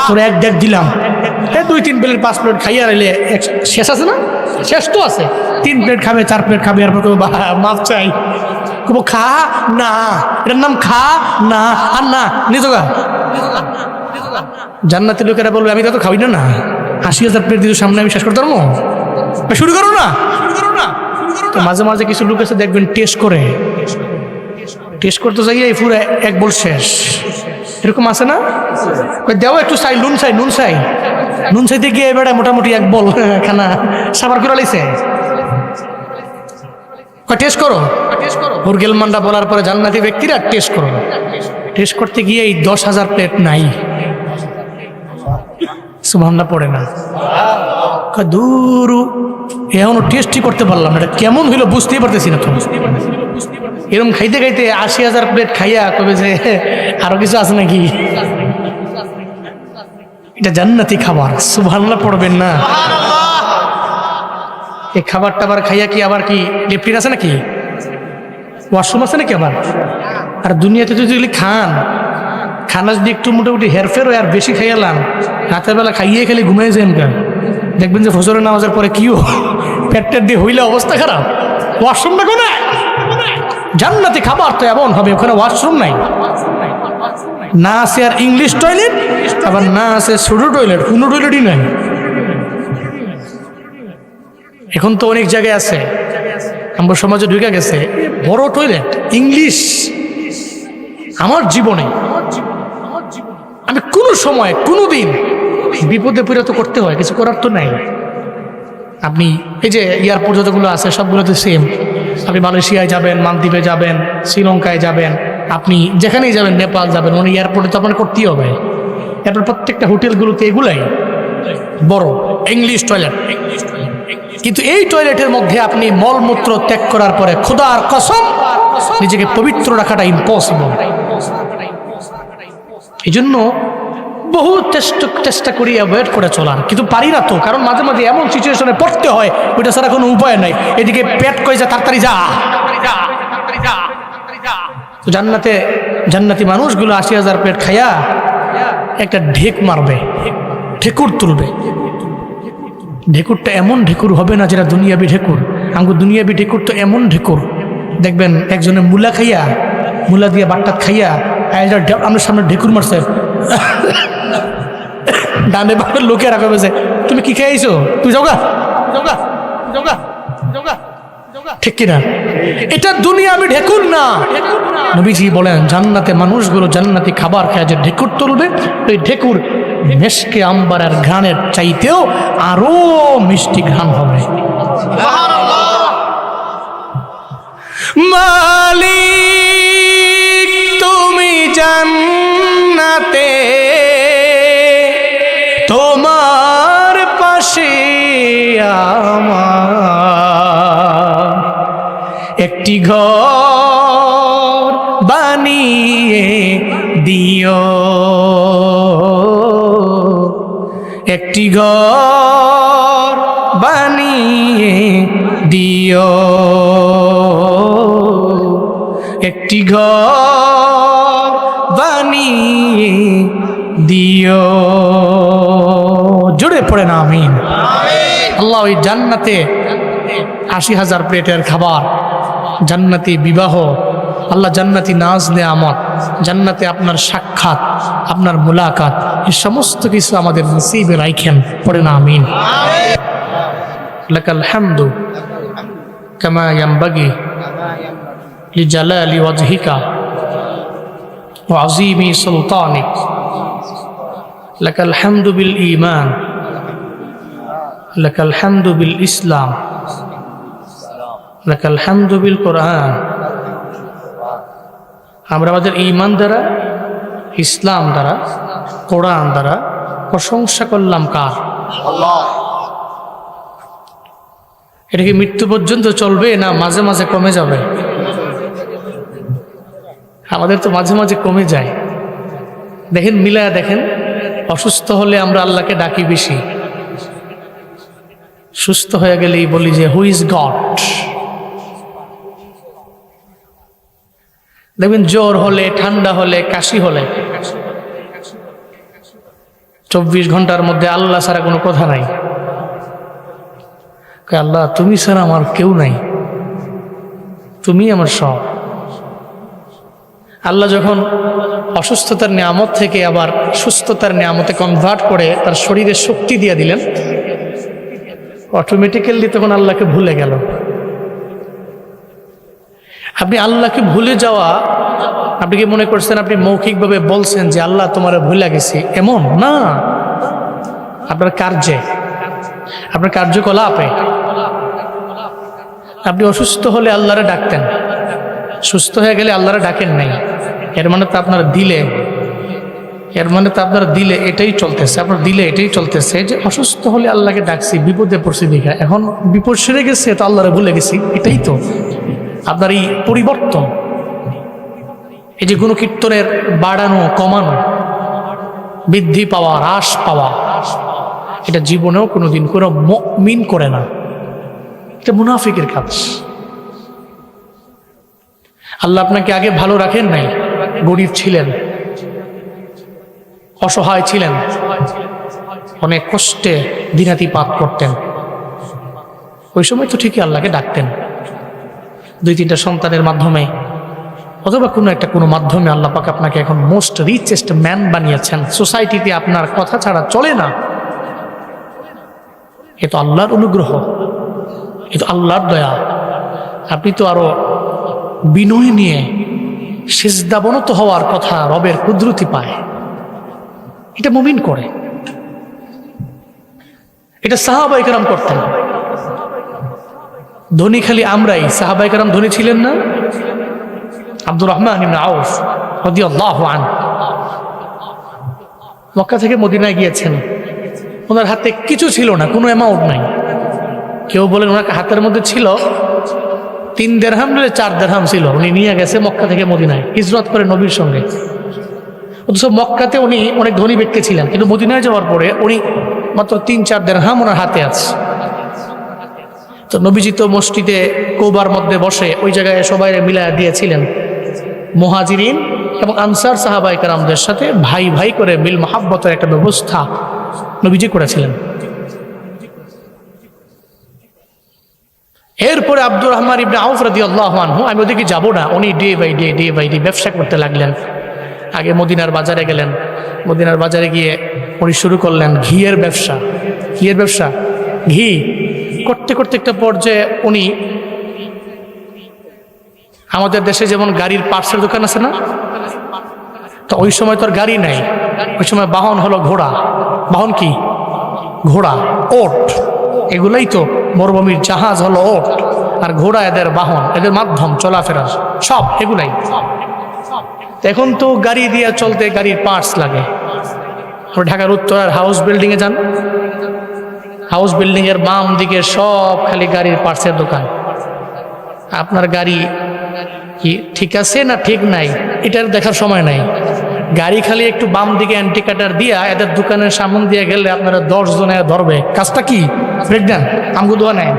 তোর ১-১ দিলাম, ২-৩ প্লেট 5 প্লেট খাইয়া রাইলে শেষ আছে না? শেষ তো আছে। 3 প্লেট খাবে, 4 প্লেট খাবে, এরপর মাপ চাই, কব খা না, এটার নাম খা না, আর না নিজগা। জান্নাতের লোকেরা বলবে, আমি তো খাওয়াই না, ৮০,০০০ প্লেট দিতে সামনে আমি শেষ করতে পারবো? শুরু করো না। তো মাঝে মাঝে কিছু লোক আছে দেখবেন টেস্ট করতে যাইয়ে পুরো 1 বল শেষ, এরকম আছে না? দেও একটু চাই, নুন চাইতে গিয়ে এবার মোটামুটি 1 বল খানা সাবার করে লাইছে। টেস্ট করো। হুরগেল মান্ডা বলার পরে জান্নাতি ব্যক্তিরা টেস্ট করতে গিয়ে এই 10,000 প্লেট নাই, সুবহানাল্লাহ পড়ে না। দূর এখনো টেস্টই করতে পারলাম না, এটা কেমন হইলো বুঝতেই পারতেছি না। তো এরকম খাইতে ৮০,০০০ প্লেট খাইয়া কবে যে আরো কিছু আছে নাকি? এটা জান্নাতি খাবার, সুবহানাল্লাহ পড়বেন না। এই খাবার টাবার খাইয়া কি আবার কি লেফটিন আছে নাকি? ওয়াশরুম আছে নাকি আবার? আর দুনিয়াতে যদি খানা যদি একটু মোটামুটি হেরফের হয় আর বেশি খাইয়ালাম, রাতের বেলা খাইয়ে খেলে ঘুমিয়ে যান, দেখবেন যে ফজরের নামাজের পরে কিও পেটের দিয়ে হইলে অবস্থা খারাপ। ওয়াশরুমটা কোনে? জান্নাতি খাবার তো এমন হবে, ওখানে ওয়াশরুম নাই, না আছে আর ইংলিশ টয়লেট, আবার না আছে ছোট টয়লেট, কোনো টয়লেটই নাই। এখন তো অনেক জায়গায় আছে, আমার সমাজে ঢুকে গেছে বড় টয়লেট ইংলিশ। আমার জীবনে আমি কোনো সময় কোনো দিন বিপদে পরিণত করতে হয়, কিছু করার তো নাই। আপনি এই যে এয়ারপোর্ট যতগুলো আছে সবগুলো তো সেম। আপনি মালয়েশিয়ায় যাবেন, মালদ্বীপে যাবেন, শ্রীলঙ্কায় যাবেন, আপনি যেখানেই যাবেন, নেপাল যাবেন, ওই এয়ারপোর্টে তো আপনার করতেই হবে। এরপর প্রত্যেকটা হোটেলগুলোতে এগুলাই বড় ইংলিশ টয়লেট। কিন্তু এই টয়লেটের মধ্যে আপনি মলমূত্র ত্যাগ করার পরে খোদার কসম নিজেকে পবিত্র রাখাটা ইম্পসিবল। এই জন্য বহু চেষ্টা করি অ্যাভয়েড করে চলার, কিন্তু পারি না তো, কারণ মাঝে মাঝে এমন সিচুয়েশনে পড়তে হয়, ওইটা ছাড়া কোনো উপায় নাই। এদিকে পেট কয়ে যা, তাড়াতাড়ি যা। জান্নাতি মানুষগুলো ৮০,০০০ প্লেট খাইয়া একটা ঢেক মারবে, ঢেকুর তুলবে। ঢেকুরটা এমন ঢেকুর হবে না যেটা দুনিয়াবি ঢেকুর। আমাকে দুনিয়াবি ঢেকুর তো এমন ঢেকুর, দেখবেন একজনে মূলা দিয়ে বাট্টাত খাইয়া আমার সামনে ঢেকুর মারছে, ডানে বামে লোকেরা কবে যে তুমি কি খেয়েছো, তুই যাওগা, ঠিক কিনা? এটা দুনিয়াবি ঢেকুর না। নবীজি বলেন জান্নাতে মানুষগুলো জান্নাতি খাবার খায় যে ঢেকুর তুলবে, ওই ঢেকুর মেশকে আম্বারের ঘ্রাণের চাইতেও আরো মিষ্টি ঘ্রাণ হবে। মালিক তুমি জান্নাতে, তোমার পাশে একটি ঘর বানিয়ে দিও, একটি ঘর বানিয়ে দিও, একটি ঘর বানিয়ে দিও। জোরে পড়ে না আমিন। আল্লাহ ওই জান্নাতে ৮০,০০০ প্লেটের খাবার, জান্নাতি বিবাহ, আল্লাহ জান্নাতি নাজ নেয়ামত, জান্নাতে আপনার সাক্ষাৎ, আপনার মুলাকাত, এই সমস্ত কিছু আমাদের নসিবে রাখেন। পড়ে না আমিন। লাকাল হামদু কামা ইয়ানবাগি লিজালালি ওয়াজহিকা ওয়া আযীমি সুলতানিক। লাকাল হামদু বিল ঈমান, লাকাল হামদু বিল ইসলাম, লাকাল হামদু বিল কোরআন। আমরা আমাদের ঈমান দ্বারা, ইসলাম দ্বারা, কোরআন দ্বারা প্রশংসা করলাম কার? আল্লাহ। এটা কি মৃত্যু পর্যন্ত চলবে না মাঝে মাঝে কমে যাবে? আমাদের তো মাঝে মাঝে কমে যায়। দেখেন, মিলায়া দেখেন, অসুস্থ হলে আমরা আল্লাহকে ডাকি বেশি, সুস্থ হয়ে গেলেই বলি যে হু ইজ গড। দেখবেন জ্বর হলে, ঠান্ডা হলে, কাশি হলে ২৪ ঘন্টার মধ্যে আল্লাহ ছাড়া কোনো কথা নাই। আল্লাহ তুমি ছাড়া আমার কেউ নাই, তুমি আমার সব। আল্লাহ যখন অসুস্থতার নিয়ামত থেকে আবার সুস্থতার নিয়ামতে কনভার্ট করে তার শরীরে শক্তি দিয়ে দিলেন, অটোমেটিক্যালি তখন আল্লাহকে ভুলে গেল। আপনি আল্লাহকে ভুলে যাওয়া, আপনি কি মনে করছেন আপনি মৌখিকভাবে বলছেন যে আল্লাহ তোমার ভুলে গেছি? এমন না, আপনার কার্যে, আপনার কার্যকলাপে। আপনি অসুস্থ হলে আল্লাহরে ডাকতেন, সুস্থ হয়ে গেলে আল্লাহরে ডাকেন নাই। এর মানে তো আপনার দিলে, এর মানে তো আপনার দিলে এটাই চলতেছে, আপনার দিলে এটাই চলতেছে যে অসুস্থ হলে আল্লাহকে ডাকছি, বিপদে পড়ছি দেখা, এখন বিপদ সেরে গেছে তো আল্লাহরে ভুলে গেছি। এটাই তো আপনার এই পরিবর্তন। এই যে গুণকীর্তনের বাড়ানো কমানো, বৃদ্ধি পাওয়া হ্রাস পাওয়া, এটা জীবনেও কোনোদিন কোনো মুমিন করে না, এটা মুনাফিকের কাজ। আল্লাহ আপনাকে আগে ভালো রাখেন নাই, গরিব ছিলেন, অসহায় ছিলেন, অনেক কষ্টে দিনাতিপাত করতেন, ওই সময় তো ঠিকই আল্লাহকে ডাকতেন। ২-৩টা সন্তানের মাধ্যমে অথবা কোনো মাধ্যমে আল্লাহ পাক আপনাকে এখন মোস্ট রিচেস্ট ম্যান বানিয়েছেন। সোসাইটিতে আপনার কথা ছাড়া চলে না। এ তো আল্লাহর অনুগ্রহ, এ তো আল্লাহর দয়া। আপনি তো আরো বিনয় নিয়ে সিজদাবনত হওয়ার কথা রবের কুদরতি পায়। এটা মুমিন করে, এটা সাহাবায়ে কেরাম করতেন। ধনী খালি আমরাই, সাহাবায়ে কেরাম ধনী ছিলেন না? আব্দুর রহমান ইবনে আউফ রাদিয়াল্লাহু আনহু মক্কা থেকে মদিনায় গিয়েছেন, ওনার হাতে কিছু ছিল না, কোনো অ্যামাউন্ট নাই। কেউ বলেন ওনার হাতের মধ্যে ছিল 3 দিরহাম না 4 দিরহাম ছিল, উনি নিয়ে গেছে মক্কা থেকে মদিনায় হিজরত করে নবীর সঙ্গে। অথচ মক্কাতে উনি অনেক ধনী ব্যক্তি ছিলেন, কিন্তু মদিনায় যাওয়ার পরে উনি মাত্র 3-4 দিরহাম ওনার হাতে আছে। তো নবীজি তো মসজিদে কৌবার মধ্যে বসে ওই জায়গায় সবাই মিলায়া দিয়েছিলেন। মুহাজিরিন এবং আনসার সাহাবায়ে কেরামদের সাথে ভাই ভাই করে মিল মহাব্বতের একটা ব্যবস্থা নবীজি করেছিলেন। এরপরে আব্দুর রহমান ইবনে আউফ রাদিয়াল্লাহু আনহু, আমি ওদিকে যাব না, উনি ডে বাই ডে ব্যবসা করতে লাগলেন। আগে মদিনার বাজারে গেলেন, মদিনার বাজারে গিয়ে উনি শুরু করলেন ঘিয়ের ব্যবসা। ঘিয়ের ব্যবসা, ঘি করতে করতে একটা পর্যায়ে উনি, আমাদের দেশে যেমন গাড়ির পার্টসের দোকান আছে না, তো ওই সময় তো আর গাড়ি নাই, ওই সময় বাহন হলো ঘোড়া। বাহন কি? ঘোড়া, ওট। এগুলাই তো মরুভূমির জাহাজ হলো ওট, আর ঘোড়া এদের বাহন, এদের মাধ্যম চলাফেরা সব এগুলাই। এখন তো গাড়ি দিয়ে চলতে গাড়ির পার্টস লাগে। ঢাকার উত্তরার হাউস বিল্ডিংয়ে যান, হাউস বিল্ডিং এর বাম দিকে সব খালি গাড়ির পার্টসের দোকান। আপনার গাড়ি কি ঠিক আছে না ঠিক নাই এটার দেখার সময় নাই। গাড়ি খালি একটু বাম দিকে অ্যান্টিকাটার দিয়া এদের দোকানের সামন দিয়ে গেলে আপনারা 10 জনে ধরবে। কাজটা কি? ব্রেকডাউন আমগো দোয়া নেয়।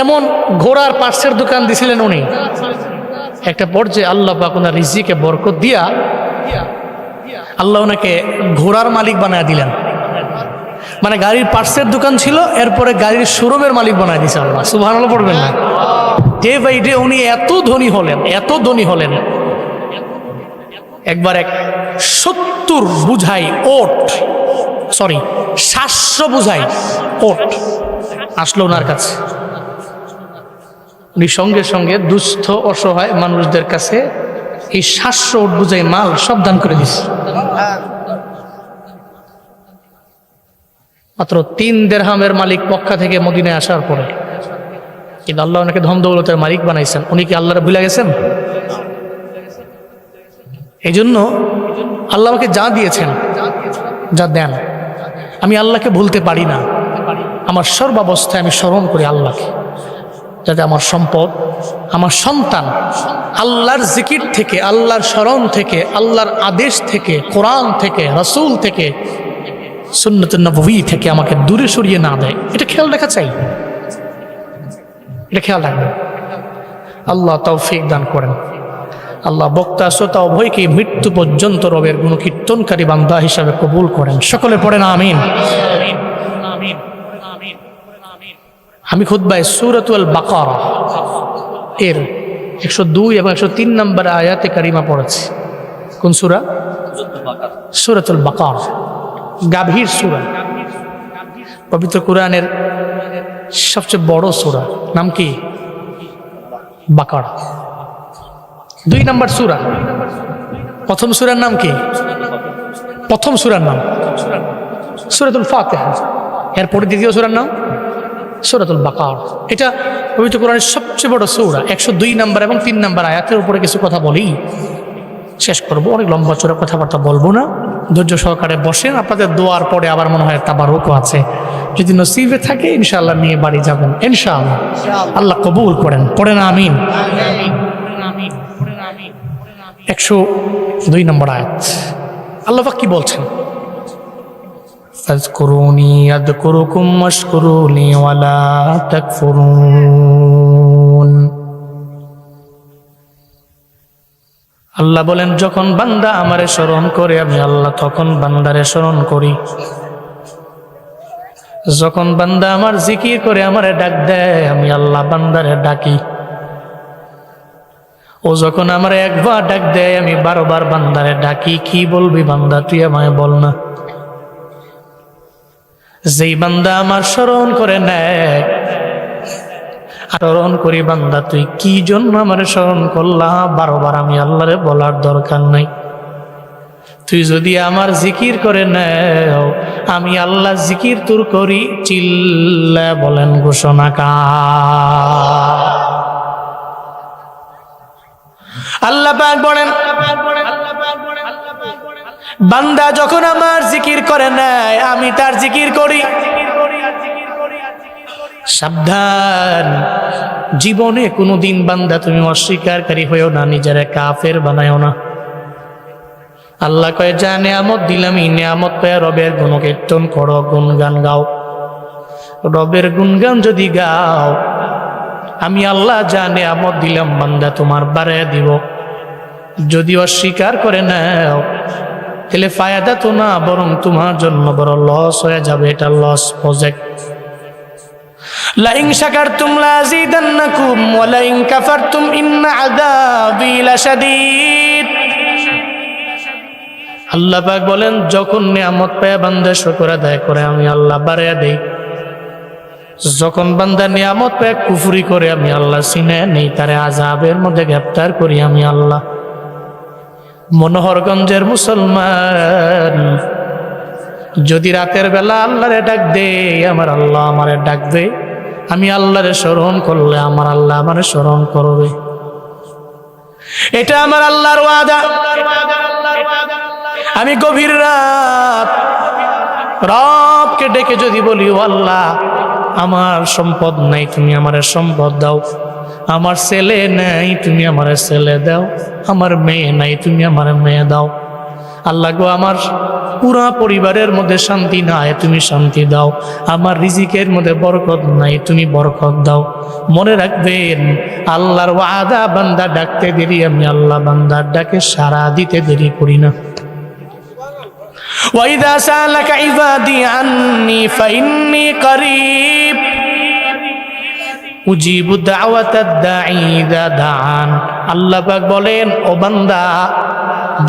এমন ঘোড়ার পার্টসের দোকান দিছিলেন উনি। একটা পর্যায়ে আল্লাহ পাক ওনার রিজিকে বরকত দিয়া আল্লাহ ওনাকে ঘোড়ার মালিক বানায় দিলেন। মানে গাড়ির পার্টসের দোকান ছিল, এরপরে গাড়ির শোরুমের মালিক বানায় দিয়েছে আল্লাহ। সুবহানাল্লাহ পড়বেন না? ডে বাই ডে উনি এত ধনী হলেন, একবার এক 70 বুঝাই ওট, সরি 700 বুঝাই ওট আসলো ওনার কাছে। উনি সঙ্গে সঙ্গে দুস্থ অসহায় মানুষদের কাছে এই 700 ওট বুঝাই মাল সব দান করে দিচ্ছে। মাত্র 3 দিরহামের মালিক মক্কা থেকে মদিনায় আসার পরে। কিন্তু আল্লাহ ওনাকে ধন দৌলতের মালিক বানাইছেন। উনি কি আল্লাহর ভুলে গেছেন? এই জন্য আল্লাহ আমাকে যা দিয়েছেন, যা দেন, আমি আল্লাহকে ভুলতে পারি না। আমার সর্বাবস্থায় আমি স্মরণ করি আল্লাহকে, যাতে আমার সম্পদ, আমার সন্তান আল্লাহর জিকির থেকে, আল্লাহর স্মরণ থেকে, আল্লাহর আদেশ থেকে, কোরআন থেকে, রাসূল থেকে, সুন্নাতুন নববী থেকে আমাকে দূরে সরিয়ে না দেয়। এটা খেয়াল রাখা চাই, এটা খেয়াল রাখবেন। আল্লাহ তৌফিক দান করেন। আল্লাহ বক্তা শ্রোতা উভয়কে মৃত্যু পর্যন্ত রবের গুণকীর্তনকারী বান্দা হিসাবে কবুল করেন। সকলে পড়েন আমিন। আমি খুতবায় সূরাতুল বাকারা এর 102 এবং 103 নম্বর আয়াতে কারিমা পড়েছি। কোন সূরা? সূরাতুল বাকারা, গাভীর সূরা, পবিত্র কোরআনের সবচেয়ে বড় সূরা। নাম কি? বাকারা। 2 নম্বর সূরা। প্রথম সূরার নাম কি? প্রথম সূরার নাম সূরাতুল ফাতিহা। এরপরে দ্বিতীয় সূরার নাম সূরাতুল বাকারা। এটা পবিত্র কোরআনের সবচেয়ে বড় সূরা। 102 নম্বর এবং 3 নম্বর আয়াতের উপরে কিছু কথা বলি, শেষ করব। অনেক লম্বা চড়া কথাবার্তা বলবো না, ধৈর্য সহকারে বসেন। আপনাদের দোয়ার পরে আবার মনে হয় তাবারুকও আছে, যদি নসিবে থাকে ইনশাআল্লাহ নিয়ে বাড়ি যাবেন ইনশাআল্লাহ। আল্লাহ কবুল করেন। পড়েন আমিন। 102 নম্বর আয়াত আল্লাহ পাক কি বলছেন? ফাযকুরুনি আযকুরুকুম ওয়াশকুরুনি ওয়ালা তাকফুরুন। আল্লাহ বলেন, যখন বান্দা আমারে স্মরণ করে আমি আল্লাহ তখন বান্দারে স্মরণ করি। যখন বান্দা আমার জিকির করে আমারে ডাক দেয় আমি আল্লাহ বান্দারে ডাকি। ও যখন আমার একবার ডাক দেয় আমি 12 বার বান্দারে ডাকি। কি বলবি বান্দা তুই আমায় বল না। যেই বান্দা আমার স্মরণ করে নেয়, স্মরণ করি বান্দা তুই কি জন্য আমার স্মরণ করলা, 12 বার আমি আল্লাহরে বলার দরকার নাই। তুই যদি আমার জিকির করে নেও আমি আল্লাহ জিকির তোর করি। চিল্লা বলেন ঘোষণা কা। আল্লাহ পাক বলেন, বান্দা যখন আমার জিকির করে নেয় আমি তার জিকির করি। সাবধান, জীবনে কোনোদিন বান্দা তুমি অস্বীকারী হয়েও না, নিজের কাফের বানায়ও না। আল্লাহ কয়ে যা নিয়ামত দিলাম এই নিয়ামত পেয়ে রবের গুণকীর্তন করো, গুণগান গাও। রবের গুণগান যদি গাও আমি আল্লাহ যা নিয়ামত দিলাম বান্দা তোমার বাড়ায় দিব। যদি অস্বীকার করে নাও তাহলে ফায়দা তো না, বরং তোমার জন্য বড় লস হয়ে যাবে। এটা লস প্রজেক্ট। লাইন শাকারতুম লাযিদান্নাকুম ওয়া লাইন কাফারতুম ইন্না আযাবি লাশাদীদ। আল্লাহ পাক বলেন, যখন নিয়ামত পেয়ে বান্দা শুকর আদায় করে আমি আল্লাহ বাড়ায়া দেই। যখন বান্দা নিয়ামত পেয়ে কুফরি করে আমি আল্লাহ সিনে নেই, তারে আযাবের মধ্যে গ্রেফতার করি আমি আল্লাহ। মনোহরগঞ্জের মুসলমান যদি রাতের বেলা আল্লাহরে ডাক দে, আমার আল্লাহ আমারে ডাক দে। আমি আল্লাহরে স্মরণ করলে আমার আল্লাহ আমারে স্মরণ করবে। এটা আমার আল্লাহর ওয়াদা। আমি গভীর রাত রবকে ডেকে যদি বলি ও আল্লাহ আমার সম্পদ নাই, তুমি আমার সম্পদ দাও। আমার ছেলে নাই, তুমি আমার ছেলে দাও। আমার মেয়ে নাই, তুমি আমার মেয়ে দাও। আল্লাহ গো, আমার পুরা পরিবারের মধ্যে শান্তি নাই, তুমি শান্তি দাও। আমার রিজিকের মধ্যে বরকত নাই, তুমি বরকত দাও। মনে রাখবেন, আল্লাহর ওয়াদা বান্দা ডাকতে দেরি, আমি আল্লাহ বান্দার ডাকে সাড়া দিতে দেরি করি না। ওয়াইদা সালাকা ইবাদি আন্নি ফাইন্নী করিব উজিবু দাওয়াতাদ দাঈ ইযা দাআন। আল্লাহ পাক বলেন, ও বান্দা,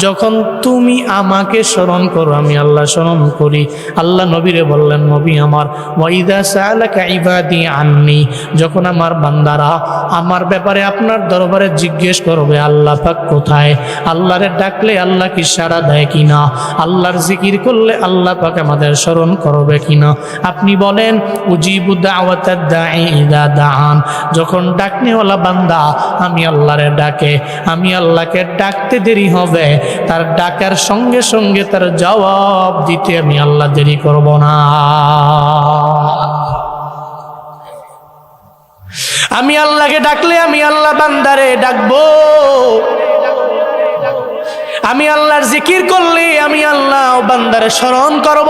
যখন তুমি আমাকে স্মরণ করো, আমি আল্লাহ স্মরণ করি। আল্লাহ নবীরে বললেন, নবী আমার, ওয়াইদা সালাকা ইবাদি আন্নি, যখন আমার বান্দারা আমার ব্যাপারে আপনার দরবারে জিজ্ঞেস করবে আল্লাহ পাক কোথায়, আল্লাহরে ডাকলে আল্লাহ কি সাড়া দেয় কিনা, আল্লাহর জিকির করলে আল্লাহ পাক আমাদের স্মরণ করবে কিনা, আপনি বলেন উজিবু দাওয়াতাদ দাঈ ইযা দাআন। যখন ডাকনেওয়ালা বান্দা আমি আল্লাহরে ডাকে, আমি আল্লাহকে ডাকতে দেরি হবে, তার ডাকার সঙ্গে সঙ্গে তার জবাব দিতে আমি আল্লাহ দেরি করব না। আমি আল্লাহকে ডাকলে আমি আল্লাহ বান্দারে ডাকবো। আমি আল্লাহর জিকির করলে আমি আল্লাহ বান্দারে স্মরণ করব।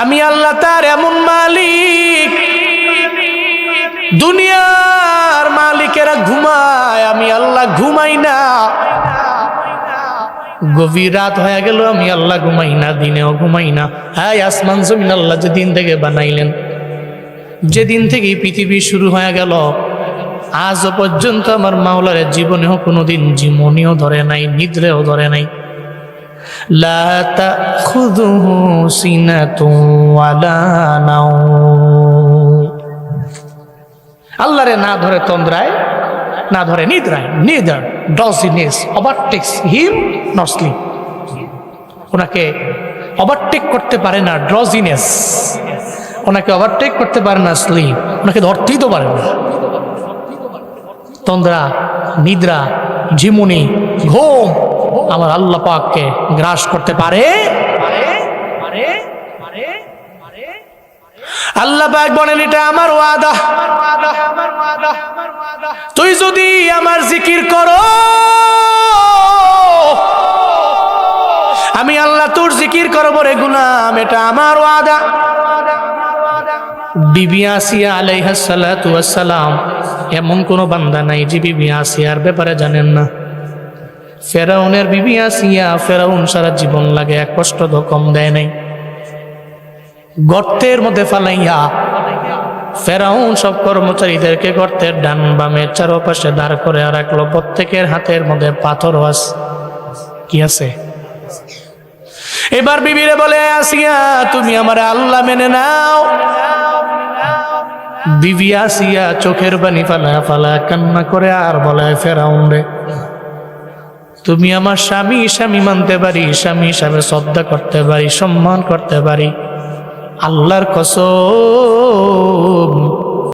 আমি আল্লাহ তার এমন মালিক, দুনিয়ার মালিকেরা ঘুমায়, আমি আল্লাহ ঘুমাই না। গভীর রাত হয়ে গেল, আমি আল্লাহ ঘুমাই না, দিনেও ঘুমাই না। হ্যাঁ, আসমান জমিন আল্লাহ যেদিন থেকে বানাইলেন, যেদিন থেকে পৃথিবী শুরু হয়ে গেল, আজও পর্যন্ত আমার মাওলার জীবনেও কোনোদিন জীবনেও ধরে নাই, নিদ্রেও ধরে নাই। লা তাখুযুহু সিনাতুন ওয়ালা নাওম। আল্লাহরে না ধরে তন্দ্রায়, না ধরে নিদ্রায়, neither does he overtakes him nor sleep। ওনাকে ওভারটেক করতে পারে না ড্রজিনেস, ওনাকে ওভারটেক করতে পারে না স্লিপ, ওনাকে ধরতেই তো পারে না। তন্দ্রা, নিদ্রা, ঝিমুনি, ঘুম আমার আল্লাহ পাককে গ্রাস করতে পারে। আল্লাহ পাক বলেন, এটা আমার ওয়াদা, তুই যদি আমার জিকির করো আমি আল্লাহ তোর জিকির করব রে গুলাম, এটা আমার ওয়াদা। বিবি আসিয়া আলাইহিস সালাতু ওয়াস সালাম, এমন কোন বান্দা নাই যে বিবি আসিয়ার ব্যাপারে জানেন না। ফেরাউনের বিবি আসিয়া, ফেরাউন সারা জীবন লাগে এক কষ্ট তো কম দেয় নাই। গর্তের মধ্যে ফালাইয়া ফেরাউন সব কর্মচারীদেরকে গর্তের ডান বামে চারপাশে দাঁড় করে রাখলো। প্রত্যেকের হাতের মধ্যে পাথর কি আছে। এবার বিবিরে বলে, আসিয়া তুমি আমার আল্লাহ মেনে নাও। বিবি আসিয়া চোখের পানি ফালা ফালা কান্না করে আর বলে, ফেরাউন রে, তুমি আমার স্বামী স্বামী মানতে পারি, স্বামী হিসাবে শ্রদ্ধা করতে পারি, সম্মান করতে পারি, আল্লাহর কসম